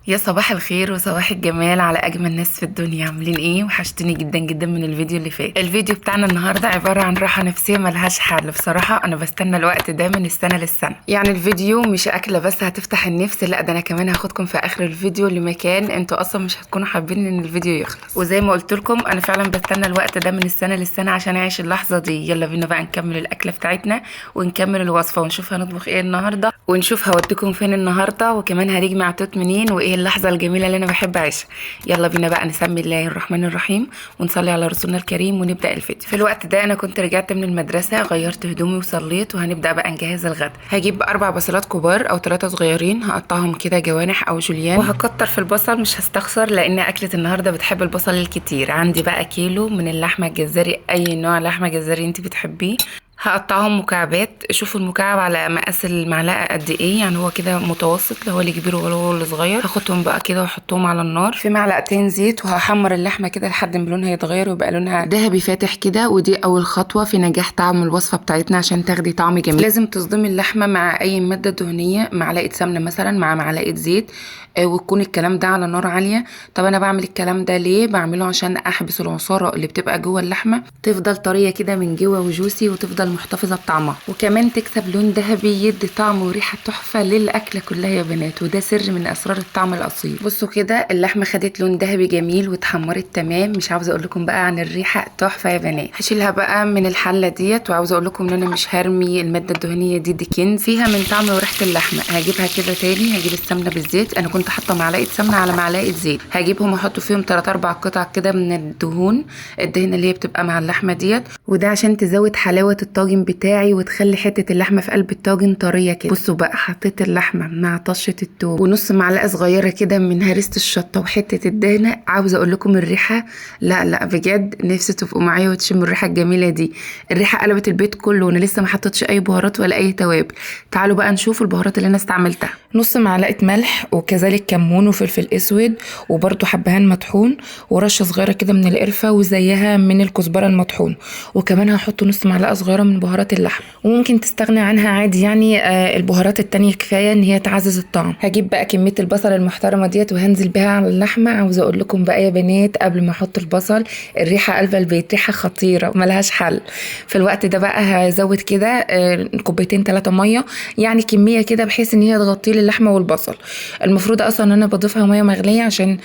يا صباح الخير وصباح الجمال على اجمل ناس في الدنيا. عاملين ايه؟ وحشتني جدا جدا من الفيديو اللي فات. الفيديو بتاعنا النهارده عباره عن راحه نفسيه ملهاش حل. بصراحه انا بستنى الوقت ده من السنه للسنه. يعني الفيديو مش اكله بس هتفتح النفس، لا ده انا كمان هاخدكم في اخر الفيديو لمكان انتوا اصلا مش هتكونوا حابين ان الفيديو يخلص. وزي ما قلت لكم انا فعلا بستنى الوقت ده من السنه للسنه عشان اعيش اللحظه دي. يلا بينا بقى نكمل الاكله بتاعتنا ونكمل الوصفه ونشوف هنطبخ ايه النهارده، ونشوف هوديكم فين النهارده، وكمان هنجمع توت منين، وايه اللحظه الجميله اللي انا بحب اعيشها. يلا بينا بقى نسمي الله الرحمن الرحيم ونصلي على رسولنا الكريم ونبدا الفيديو. في الوقت ده انا كنت رجعت من المدرسه، غيرت هدومي وصليت، وهنبدا بقى نجهز الغدا. هجيب 4 بصلات كبار او 3 صغيرين، هقطعهم كده جوانح او جوليان، وهكتر في البصل مش هستخسر لان اكله النهارده بتحب البصل الكتير. عندي بقى كيلو من اللحمه الجزاري، اي نوع لحمه جزاري انت بتحبيه. هقطعهم مكعبات. شوفوا المكعب على مقاس المعلقه قد ايه، يعني هو كده متوسط، لا هو اللي كبير ولا هو اللي صغير. هاخدهم بقى كده واحطهم على النار في معلقتين زيت، وهحمر اللحمه كده لحد ما لونها يتغير ويبقى لونها ذهبي فاتح كده. ودي اول خطوه في نجاح طعم الوصفه بتاعتنا عشان تاخدي طعم جميل. لازم تصدمي اللحمه مع اي ماده دهنيه، معلقه سمنه مثلا مع معلقه زيت، وتكون الكلام ده على نار عاليه. طب انا بعمل الكلام ده ليه؟ بعمله عشان احبس العصاره اللي بتبقى جوه اللحمه، تفضل طريه كده من جوه وجوسي، وتفضل محتفظه بطعمها، وكمان تكسب لون ذهبي يدي طعم وريحه تحفه للاكله كلها يا بنات. وده سر من اسرار الطعم الاصيل. بصوا كده اللحمه خدت لون ذهبي جميل واتحمرت تمام. مش عاوزه اقول لكم بقى عن الريحه تحفه يا بنات. هشيلها بقى من الحله ديت، وعاوزه اقول لكم ان انا مش هرمي الماده الدهنيه دي كنز فيها من طعم وريحه اللحمه. هجيبها كده تاني، هجيب السمنه بالزيت. انا كنت حاطه معلقه سمنه على معلقه زيت، هجيبهم واحط فيهم 3 4 قطع كده من الدهون، الدهنه اللي هي بتبقى مع اللحمه ديت. وده عشان تزود حلاوه الطاجن بتاعي وتخلي حته اللحمه في قلب الطاجن طريه كده. بصوا بقى حطيت اللحمه مع طشه الثوم ونص معلقه صغيره كده من هريسه الشطه وحته الدهنه. عاوزه اقول لكم الريحه، لا بجد نفسي تبقوا معايا وتشموا الريحه الجميله دي. الريحه قلبت البيت كله، وانا لسه ما حطيتش اي بهارات ولا اي توابل. تعالوا بقى نشوف البهارات اللي انا استعملتها. نص معلقه ملح، وكذلك كمون وفلفل اسود، وبرده حبهان مطحون، ورشه صغيره كده من القرفه، وزيها من الكزبره المطحون. وكمان هحط نص معلقه صغيره من بهارات اللحم، وممكن تستغني عنها عادي يعني. البهارات التانية كفايه ان هي تعزز الطعم. هجيب بقى كميه البصل المحترمه ديت وهنزل بها على اللحمه. عاوزه اقول لكم بقى يا بنات قبل ما احط البصل، الريحه قلب البيت، ريحه خطيره ملهاش حل. في الوقت ده بقى هزود كده كوبايتين 3 ميه، يعني كميه كده بحيث ان هي تغطي لي اللحمه والبصل. المفروض اصلا ان انا بضيفها ميه مغليه عشان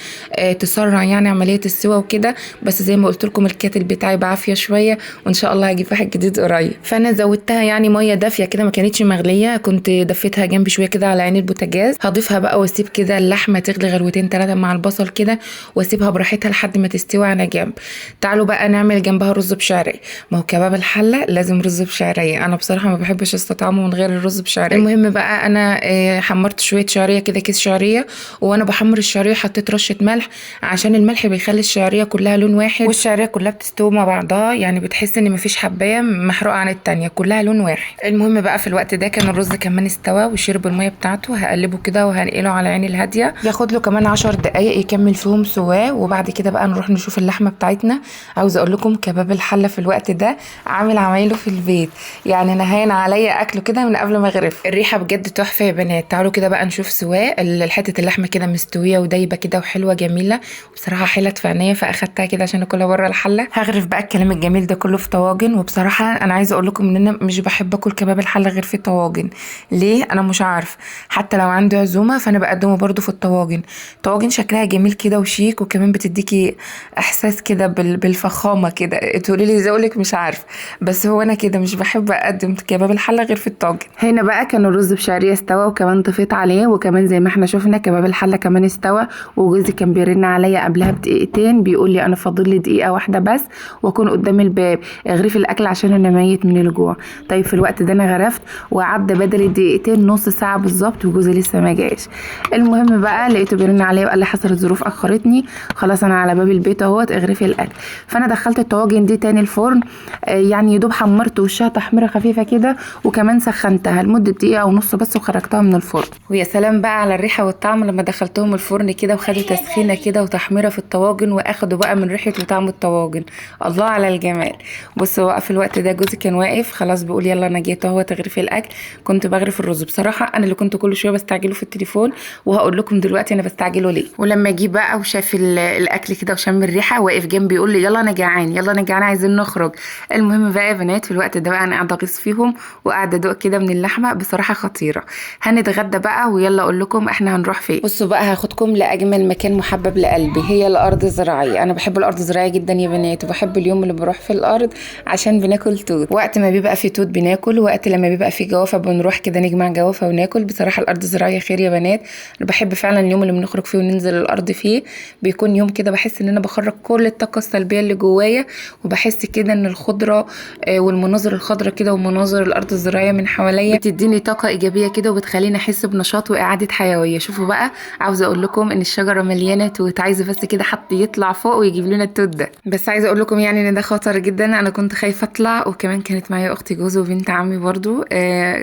تسرع يعني عمليه السوا وكده، بس زي ما قلت لكم الكاتل بتاعي بعافيه شويه، وان شاء الله هجيب واحد جديد قريب. فانا زودتها يعني ميه دافيه كده، ما كانتش مغليه، كنت دفيتها جنبي شويه كده على عين البوتاجاز. هضيفها بقى واسيب كده اللحمه تغلي غلوتين 3 مع البصل كده، واسيبها براحتها لحد ما تستوي على جنب. تعالوا بقى نعمل جنبها رز بشعريه. ما هو كباب الحله لازم رز بشعريه، انا بصراحه ما بحبش استطعمه من غير الرز بشعريه. المهم بقى انا حمرت شويه شعريه كده، كيس شعريه، وانا بحمر الشعريه حطيت رشه ملح عشان الملح بيخلي الشعريه كلها لون واحد، والشعريه كلها بتستوي مع بعضها، يعني بتحس ان مفيش حبايه محروقه عن التانية، كلها لون واحد. المهم بقى في الوقت ده كان الرز كمان استوى وشرب الميه بتاعته. هقلبه كده وهنقله على عين الهاديه، ياخد له كمان 10 دقايق يكمل فيهم سواه. وبعد كده بقى نروح نشوف اللحمه بتاعتنا. عاوزه اقول لكم كباب الحله في الوقت ده عامل عمايله في البيت، يعني انا هين عليا اكله كده من قبل ما اغرف. الريحه بجد تحفه يا بنات. تعالوا كده بقى نشوف سواه. حته اللحمه كده مستويه ودايبه كده وحلوه جميله، وبصراحه حلت في عينيا فاخدتها كده عشان اكلها بره الحله. هغرف بقى الكلام الجميل ده كله في طواجن. وبصراحه انا عايزه اقول لكم ان انا مش بحب اكل كباب الحله غير في طواجن. ليه؟ انا مش عارف. حتى لو عندي عزومه فانا بقدمه برده في الطواجن. طواجن شكلها جميل كده وشيك، وكمان بتديكي احساس كده بالفخامه كده. تقولي لي ازاي؟ اقولك مش عارف، بس هو انا كده مش بحب اقدم كباب الحله غير في الطاجن. هنا بقى كان الرز بشعريه استوى، وكمان طفيت عليه، وكمان زي ما احنا شفنا كباب الحله كمان استوى. وجوزي كان بيرن عليا قبلها بدقيقتين بيقول لي انا فاضل لي دقيقه واحده بس واكون قدام الباب، اغرفي الاكل عشان انا ميت من الجوع. طيب في الوقت ده انا غرفت، وعدى بدل الدقيقتين نص ساعه بالظبط وجوزي لسه ما جاش. المهم بقى لقيته بيرن عليا وقال لي حصلت ظروف اخرتني، خلاص انا على باب البيت اهوت اغرفي الاكل. فانا دخلت الطواجن دي تاني الفرن، يعني يدوب حمرت وشها تحميره خفيفه كده، وكمان سخنتها لمده دقيقه ونص بس وخرجتها من الفرن. ويا سلام بقى على الريحه والطعم لما دخلتهم الفرن كده وخدوا تسخينه كده وتحميره في الطواجن، واخدوا بقى من ريحه وطعم الطواجن. الله على الجمال. بصوا بقى في الوقت ده جوزي كان كان واقف خلاص بيقول يلا انا جيت اهو تغريف الاكل. كنت بغرف الرز، بصراحه انا اللي كنت كل شويه بستعجله في التليفون، وهقول لكم دلوقتي انا بستعجله ليه. ولما جه بقى وشاف الاكل كده وشم الريحه، واقف جنبي يقول لي يلا انا جعان، يلا انا جعان، عايزين نخرج. المهم بقى يا بنات في الوقت ده بقى انا قاعده اغيظ فيهم وقاعده ادوق كده من اللحمه، بصراحه خطيره. هنتغدى بقى ويلا اقول لكم احنا هنروح فين. بصوا بقى هاخدكم لاجمل مكان محبب لقلبي، هي الارض الزراعيه. انا بحب الارض الزراعيه جدا يا بنات، وبحب اليوم اللي بروح في الارض عشان بناكل توت. وقت ما بيبقى في توت بناكل، وقت لما بيبقى في جوافه بنروح كده نجمع جوافه وناكل. بصراحه الارض الزراعيه خير يا بنات. انا بحب فعلا اليوم اللي بنخرج فيه وننزل الارض فيه، بيكون يوم كده بحس ان انا بخرج كل الطاقه السلبيه اللي جوايا، وبحس كده ان الخضره والمناظر الخضراء كده ومناظر الارض الزراعيه من حواليا بتديني طاقه ايجابيه كده، وبتخليني احس بنشاط واعاده حيويه. شوفوا بقى، عاوزه اقول لكم ان الشجره مليانه توت، عايزه بس كده حد يطلع فوق ويجيب لنا التوت ده. بس عايزه اقول لكم يعني ان ده خطر جدا، انا كنت خايفه اطلع، وكمان كانت معايا اختي جوزي وبنت عمي برضو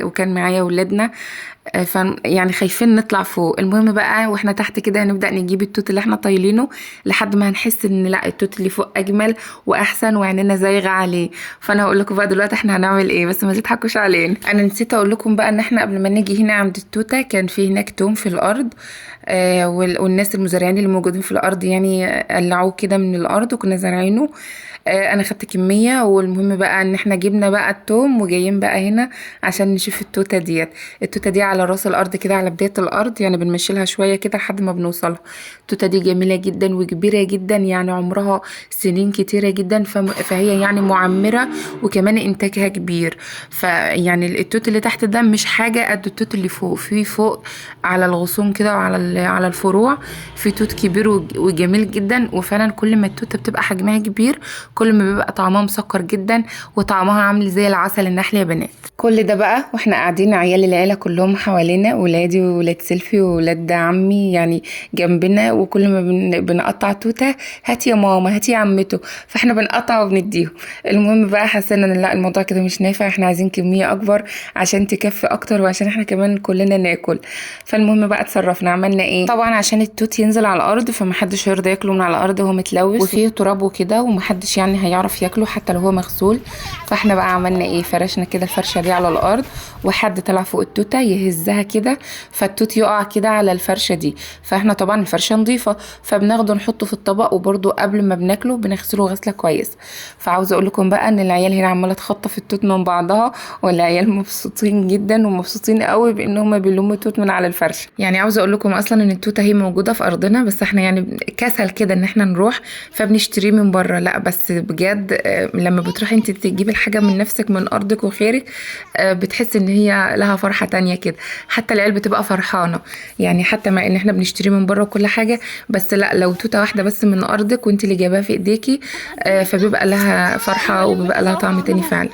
وكان معايا ولادنا، يعني خايفين نطلع فوق. المهم بقى واحنا تحت كده هنبدا نجيب التوت اللي احنا طايلينه لحد ما هنحس ان لا التوت اللي فوق اجمل واحسن وعيننا زايغه عليه. فانا هقول لكم بقى دلوقتي احنا هنعمل ايه، بس ما تضحكوش علينا. انا نسيت اقول لكم بقى ان احنا قبل ما نيجي هنا عند التوته كان في هناك توم في الارض، والناس المزارعين اللي موجودين في الارض يعني قلعوه كده من الارض وكنا زارعينه. انا خدت كميه. والمهم بقى ان احنا جبنا بقى التوم وجايين بقى هنا عشان نشوف التوته ديت. التوته دي على راس الارض كده، على بدايه الارض يعني، بنمشي لها شويه كده لحد ما بنوصلها. التوته دي جميله جدا وكبيره جدا، يعني عمرها سنين كتيره جدا، فهي يعني معمره، وكمان انتاجها كبير. فيعني التوت اللي تحت ده مش حاجه قد التوت اللي فوق. في فوق على الغصون كده وعلى على الفروع في توت كبير وجميل جدا. وفعلا كل ما التوته بتبقى حجمها كبير كل ما بيبقى طعمها مسكر جدا وطعمها عامل زي العسل النحل يا بنات. كل ده بقى واحنا قاعدين عيال العيله كلهم حوالينا، ولادي وولاد سيلفي وولاد عمي يعني جنبنا، وكل ما بنقطع توته هاتي يا ماما هاتي يا عمته، فاحنا بنقطع وبنديهم. المهم بقى حسينا ان لا الموضوع كده مش نافع، احنا عايزين كميه اكبر عشان تكفي اكتر وعشان احنا كمان كلنا ناكل. فالمهم بقى اتصرفنا، عملنا ايه؟ طبعا عشان التوت ينزل على الارض فمحدش هيرضى ياكله من على الارض وهو متلوث وفيه تراب وكده، ومحدش يعني هيعرف ياكله حتى لو هو مغسول. فاحنا بقى عملنا ايه؟ فرشنا كده الفرشه دي على الارض، وحد طلع فوق التوته يهزها كده فالتوت يقع كده على الفرشه دي. فاحنا طبعا الفرشه نظيفه فبناخده نحطه في الطبق، وبرده قبل ما بناكله بنغسله غسله كويس. فعاوزه اقول لكم بقى ان العيال هنا عماله تخطف التوت من بعضها، والعيال مبسوطين جدا ومبسوطين قوي بان هم بيلموا التوت من على الفرشه. يعني عاوزه اقول لكم اصلا ان التوته هي موجوده في ارضنا، بس احنا يعني كسل كده ان احنا نروح فبنشتريه من بره. لا بس بجد لما بتروحي انت تجيبي الحاجه من نفسك من ارضك وخيرك بتحس ان هي لها فرحه تانية كده، حتى العيال بتبقى فرحانه. يعني حتى مع ان احنا بنشتريه من بره وكل حاجه، بس لا لو توته واحده بس من ارضك وانت اللي جايباها في ايديكي فبيبقى لها فرحه وبيبقى لها طعم تاني فعلا.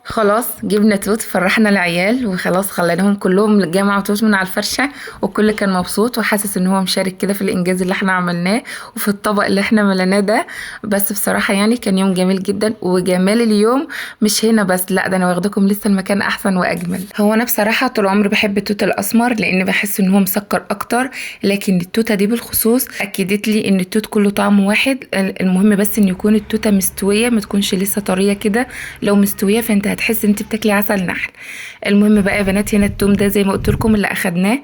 خلاص جبنا توت، فرحنا العيال وخلاص خليناهم كلهم جمعوا توت من على الفرشه، وكل كان مبسوط وحاسس ان هو مشارك كده في الانجاز اللي احنا عملناه وفي الطبق اللي احنا مليناه ده. بس بصراحه يعني كان يوم جميل جدا، وجمال اليوم مش هنا بس، لا ده انا واخدكم لسه المكان احسن واجمل. هو انا بصراحه طول عمري بحب التوت الاسمر لان بحس ان هو مسكر اكتر، لكن التوته دي بالخصوص اكدت لي ان التوت كله طعمه واحد. المهم بس ان يكون التوته مستويه، ما تكونش لسه طريه كده، لو مستويه فانت هتحس انت بتاكلي عسل نحل. المهم بقى يا بنات هنا التوم ده زي ما قلت لكم اللي اخدناه.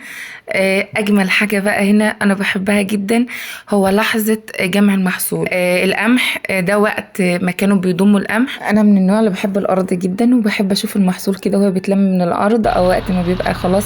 اجمل حاجه بقى هنا انا بحبها جدا هو لحظه جمع المحصول. القمح ده وقت ما كانوا بيضموا القمح. انا من النوع اللي بحب الارض جدا وبحب اشوف المحصول كده وهو بيتلم من الارض، او وقت ما بيبقى خلاص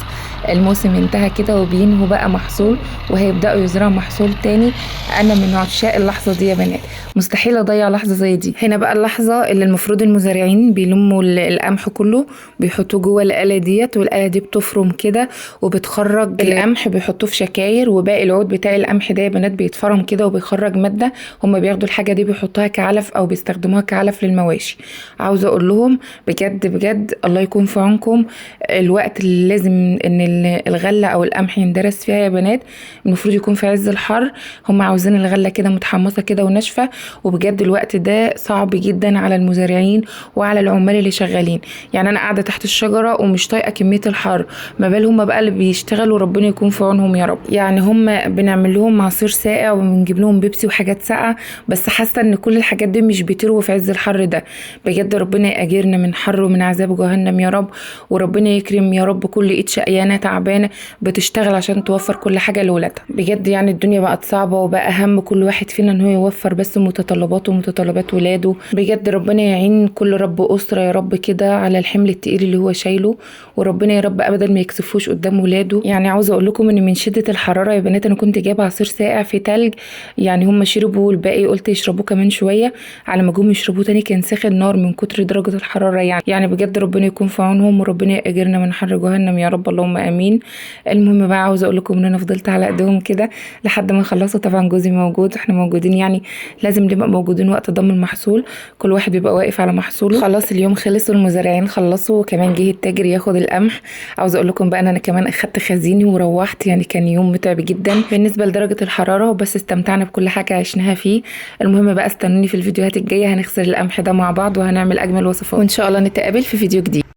الموسم انتهى كده وبينهوا بقى محصول وهيبداوا يزرعوا محصول تاني. انا من عشاق اللحظه دي يا بنات، مستحيل اضيع لحظه زي دي. هنا بقى اللحظه اللي المفروض المزارعين بيلموا القمح كله بيحطوه جوه الآلة ديت، والآلة دي بتفرم كده وبتخرج القمح، بيحطوه في شكاير، وباقي العود بتاع القمح ده يا بنات بيتفرم كده وبيخرج ماده. هم بياخدوا الحاجه دي بيحطوها كعلف او بيستخدموها كعلف للمواشي. عاوزه اقول لهم بجد بجد الله يكون في عونكم. الوقت اللي لازم ان الغله او القمح يندرس فيها يا بنات المفروض يكون في عز الحر، هم عاوزين الغله كده متحمصه كده وناشفه، وبجد الوقت ده صعب جدا على المزارعين وعلى العمال اللي شغالين شغالين. يعني انا قاعده تحت الشجره ومش طايقه كميه الحر، ما بال هم بقى اللي بيشتغلوا، ربنا يكون في عونهم يا رب. يعني هم بنعمل لهم عصير ساقع وبنجيب لهم بيبسي وحاجات ساقعه، بس حاسه ان كل الحاجات دي مش بتروي في عز الحر ده. بجد ربنا يأجرنا من حر ومن عذاب جهنم يا رب، وربنا يكرم يا رب كل ايد شقيانه تعبانه بتشتغل عشان توفر كل حاجه لولادها. بجد يعني الدنيا بقت صعبه، وبقى اهم كل واحد فينا ان هو يوفر بس متطلباته ومتطلبات ولاده. بجد ربنا يعين كل رب اسره يا رب كده على الحمل التقيل اللي هو شايله، وربنا يا رب ابدا ما يكسفوش قدام ولاده. يعني عاوزه اقول لكم ان من شده الحراره يا بنات انا كنت جايبه عصير ساقع في تلج، يعني هم شربوا والباقي قلت يشربوه كمان شويه، على ما جم يشربوه تاني كان ساخن نار من كتر درجه الحراره. يعني بجد ربنا يكون في عونهم، وربنا يأجرنا من حر جهنم يا رب، اللهم امين. المهم بقى عاوزه اقول لكم ان انا فضلت على ايديهم كده لحد ما خلصوا. طبعا جوزي موجود، احنا موجودين، يعني لازم نبقى موجودين وقت ضم المحصول، كل واحد بيبقى واقف على محصوله. خلاص اليوم خلص والمزارعين خلصوا، وكمان جه التاجر ياخد القمح. عاوزه اقول لكم بقى انا كمان اخدت خزيني وروحت، يعني كان يوم متعب جدا بالنسبه لدرجه الحراره، وبس استمتعنا بكل حاجه عشناها فيه. المهم بقى استنوني في الفيديوهات الجايه، هنغسل القمح ده مع بعض وهنعمل اجمل وصفات، وان شاء الله نتقابل في فيديو جديد.